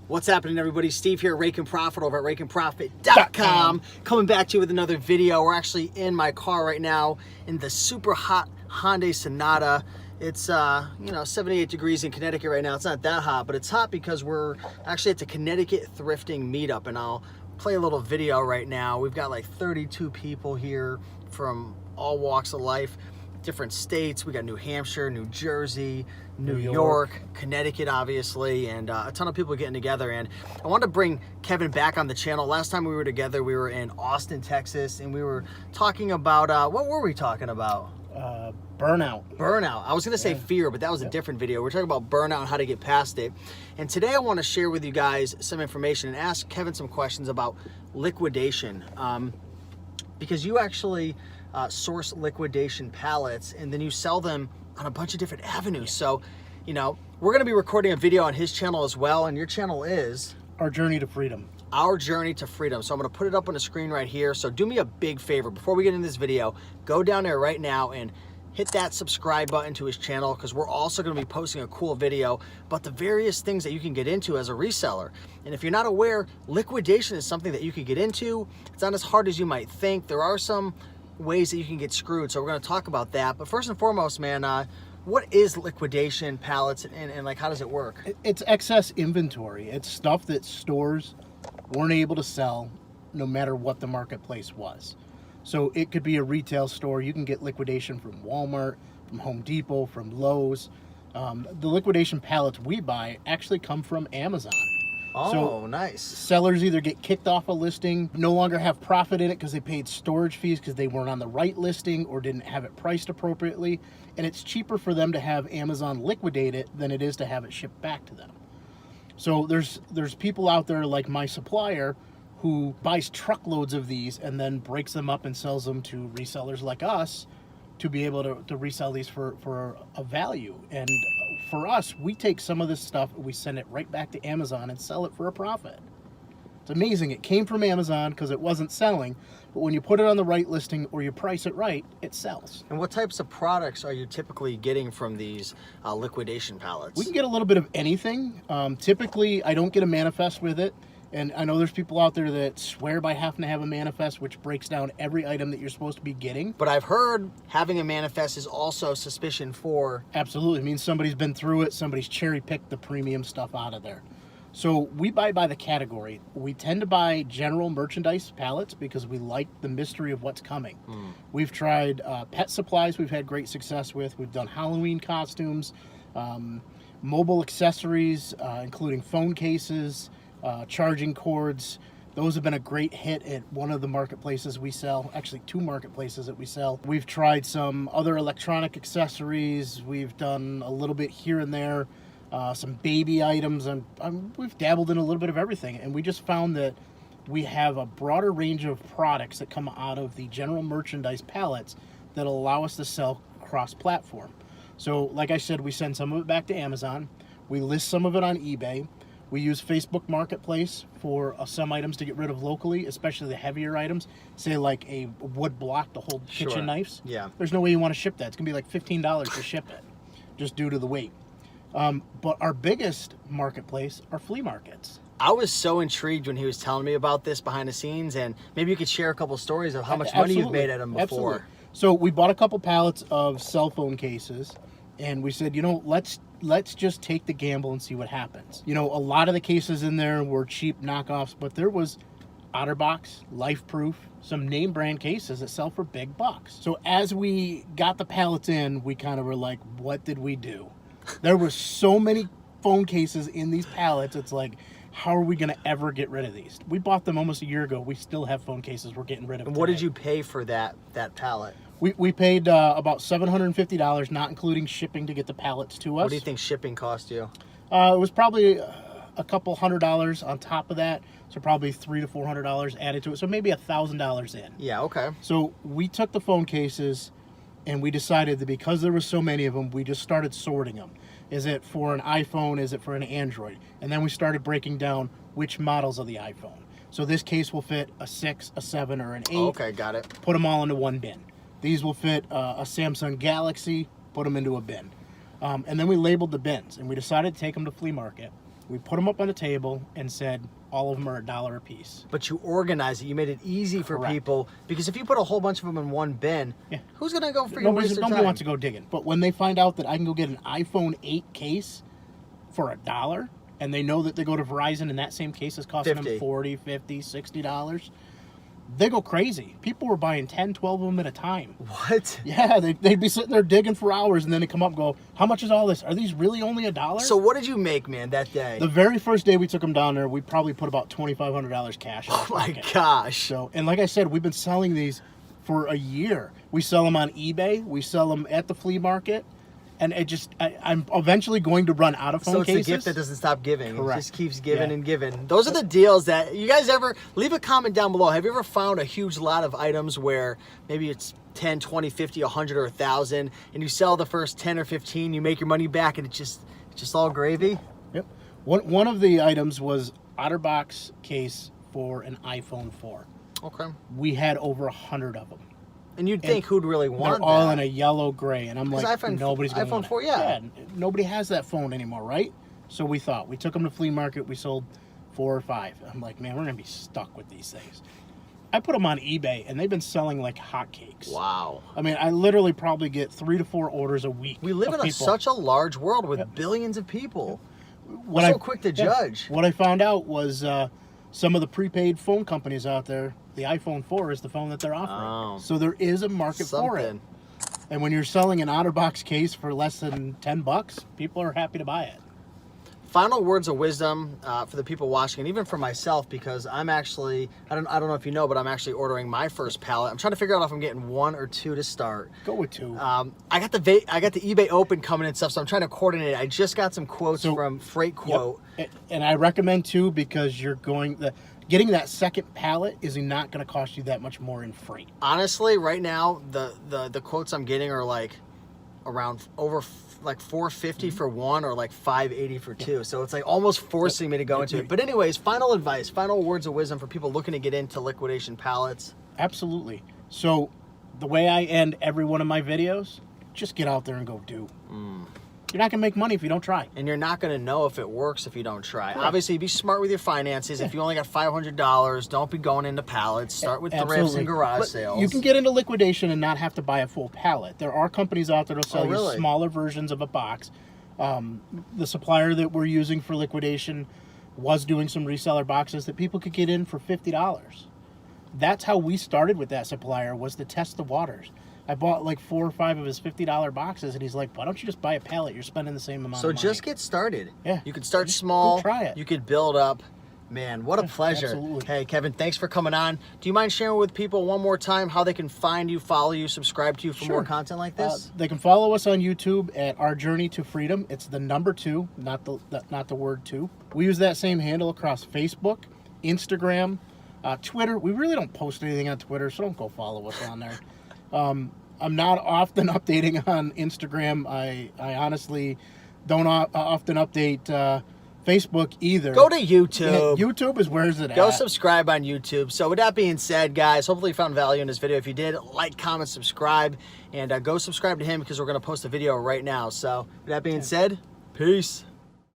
What's happening, everybody? Steve here, Raiken Profit over at RaikenProfit.com. Coming back to you with another video. We're actually in my car right now in the super hot Hyundai Sonata. It's 78 degrees in Connecticut right now. It's not that hot, but it's hot because we're actually at the Connecticut thrifting meetup, and I'll play a little video right now. We've got like 32 people here from all walks of life, different states. We got New Hampshire, New Jersey, New York, Connecticut, obviously, and a ton of people getting together. And I wanted to bring Kevin back on the channel. Last time we were together, we were in Austin, Texas, and we were talking about, what were we talking about? Burnout. Burnout. I was going to say fear, but that was a different video. We're talking about burnout and how to get past it. And today I want to share with you guys some information and ask Kevin some questions about liquidation. Because you actually source liquidation pallets and then you sell them on a bunch of different avenues. So, we're going to be recording a video on his channel as well. And your channel is? Our Journey to Freedom. Our Journey to Freedom. So I'm going to put it up on the screen right here. So do me a big favor before we get into this video, go down there right now and hit that subscribe button to his channel, because we're also going to be posting a cool video about the various things that you can get into as a reseller. And if you're not aware, liquidation is something that you can get into. It's not as hard as you might think. There are some ways that you can get screwed, so we're going to talk about that. But first and foremost, man, what is liquidation pallets, and like, how does it work? It's excess inventory. It's stuff that stores weren't able to sell no matter what the marketplace was. So it could be a retail store. You can get liquidation from Walmart, from Home Depot, from Lowe's. The liquidation pallets we buy actually come from Amazon. Oh, so nice. Sellers either get kicked off a listing, no longer have profit in it because they paid storage fees because they weren't on the right listing or didn't have it priced appropriately. And it's cheaper for them to have Amazon liquidate it than it is to have it shipped back to them. So there's people out there like my supplier who buys truckloads of these and then breaks them up and sells them to resellers like us to be able to resell these for a value. And for us, we take some of this stuff and we send it right back to Amazon and sell it for a profit. It's amazing. It came from Amazon because it wasn't selling, but when you put it on the right listing or you price it right, it sells. And what types of products are you typically getting from these liquidation pallets? We can get a little bit of anything. Typically, I don't get a manifest with it. And I know there's people out there that swear by having to have a manifest, which breaks down every item that you're supposed to be getting. But I've heard having a manifest is also suspicion for... Absolutely. It means somebody's been through it. Somebody's cherry-picked the premium stuff out of there. So we buy by the category. We tend to buy general merchandise pallets because we like the mystery of what's coming. We've tried pet supplies we've had great success with. We've done Halloween costumes, mobile accessories, including phone cases, charging cords. Those have been a great hit at one of the marketplaces we sell, actually two marketplaces that we sell. We've tried some other electronic accessories. We've done a little bit here and there, some baby items, and we've dabbled in a little bit of everything. And we just found that we have a broader range of products that come out of the general merchandise pallets that allow us to sell cross-platform. So like I said, we send some of it back to Amazon. We list some of it on eBay. We use Facebook Marketplace for some items to get rid of locally, especially the heavier items. Say like a wood block to hold kitchen knives. Yeah. There's no way you want to ship that. It's going to be like $15 to ship it, just due to the weight. But our biggest marketplace are flea markets. I was so intrigued when he was telling me about this behind the scenes, and maybe you could share a couple stories of how much money you've made at them before. Absolutely. So we bought a couple pallets of cell phone cases, and we said, let's just take the gamble and see what happens. A lot of the cases in there were cheap knockoffs, but there was OtterBox, Life Proof, some name brand cases that sell for big bucks. So as we got the pallets in, we kind of were like, what did we do? There were so many phone cases in these pallets. It's like, how are we going to ever get rid of these? We bought them almost a year ago. We still have phone cases we're getting rid of. And what did you pay for that pallet? We paid about $750, not including shipping, to get the pallets to us. What do you think shipping cost you? It was probably a couple $100 on top of that, so probably $300 to $400 added to it, so maybe $1,000 in. Yeah, okay. So we took the phone cases, and we decided that because there were so many of them, we just started sorting them. Is it for an iPhone? Is it for an Android? And then we started breaking down which models of the iPhone. So this case will fit a 6, a 7, or an 8. Okay, got it. Put them all into one bin. These will fit a Samsung Galaxy, put them into a bin. And then we labeled the bins, and we decided to take them to flea market. We put them up on the table and said all of them are $1 a piece. But you organize it. You made it easy for Correct. people, because if you put a whole bunch of them in one bin, Yeah. who's gonna go freaking Nobody waste their time? wants to go digging. But when they find out that I can go get an iPhone 8 case for $1, and they know that they go to Verizon and that same case is costing 50. them $40, $50, $60, they go crazy. People were buying 10, 12 of them at a time. What? Yeah, they'd be sitting there digging for hours, and then they come up and go, how much is all this? Are these really only $1? So what did you make, man, that day? The very first day we took them down there, we probably put about $2,500 cash in our Oh my pocket. gosh. So, and like I said, we've been selling these for a year. We sell them on eBay. We sell them at the flea market. And it just, I'm eventually going to run out of phone So it's cases. a gift that doesn't stop giving. Correct. It just keeps giving Yeah. and giving. Those are the deals that you guys ever, leave a comment down below. Have you ever found a huge lot of items where maybe it's 10, 20, 50, 100, or 1,000, and you sell the first 10 or 15, you make your money back, and it's just all gravy? Yep. One of the items was OtterBox case for an iPhone 4. Okay. We had over 100 of them. And you'd think who'd really want They're all that? in a yellow gray, and I'm like, nobody's going to iPhone want 4, it. yeah. Nobody has that phone anymore, right? So we thought. We took them to flea market. We sold 4 or 5. I'm like, man, we're going to be stuck with these things. I put them on eBay, and they've been selling like hotcakes. Wow. I mean, I literally probably get 3 to 4 orders a week. We live of in people. such a large world with billions of people. What We're so quick to judge. What I found out was some of the prepaid phone companies out there, the iPhone 4 is the phone that they're offering. Oh. So there is a market for it. Something. And when you're selling an OtterBox case for less than $10, people are happy to buy it. Final words of wisdom for the people watching, and even for myself, because I'm actually, I don't know if you know, but I'm actually ordering my first pallet. I'm trying to figure out if I'm getting 1 or 2 to start. Go with 2. I got the eBay Open coming and stuff, so I'm trying to coordinate it. I just got some quotes from Freight Quote. Yep. And I recommend 2 because you're getting that second pallet is not going to cost you that much more in freight. Honestly, right now the quotes I'm getting are like around over like $450 for 1 or like $580 for 2. So it's like almost forcing me to go into it. But anyways, final advice, final words of wisdom for people looking to get into liquidation pallets. Absolutely. So the way I end every one of my videos, just get out there and go do. You're not going to make money if you don't try. And you're not going to know if it works if you don't try. Correct. Obviously, be smart with your finances. If you only got $500, don't be going into pallets. Start with thrifts and garage But sales. You can get into liquidation and not have to buy a full pallet. There are companies out there that'll sell really? you smaller versions of a box. The supplier that we're using for liquidation was doing some reseller boxes that people could get in for $50. That's how we started with that supplier, was to test the waters. I bought like 4 or 5 of his $50 boxes, and he's like, why don't you just buy a pallet? You're spending the same amount So of money. just get started. Yeah. You can start Just small. go try it. You could build up. Man, what a pleasure. absolutely. Hey, Kevin, thanks for coming on. Do you mind sharing with people one more time how they can find you, follow you, subscribe to you for more Sure. content like this? They can follow us on YouTube at Our Journey to Freedom. It's the number 2, not the word 2. We use that same handle across Facebook, Instagram, Twitter. We really don't post anything on Twitter, so don't go follow us on there. I'm not often updating on Instagram. I honestly don't often update Facebook either. Go to YouTube. Yeah, YouTube is where's it Go at? subscribe on YouTube. So with that being said, guys, hopefully you found value in this video. If you did, like, comment, subscribe, and go subscribe to him because we're going to post a video right now. So with that being said, peace.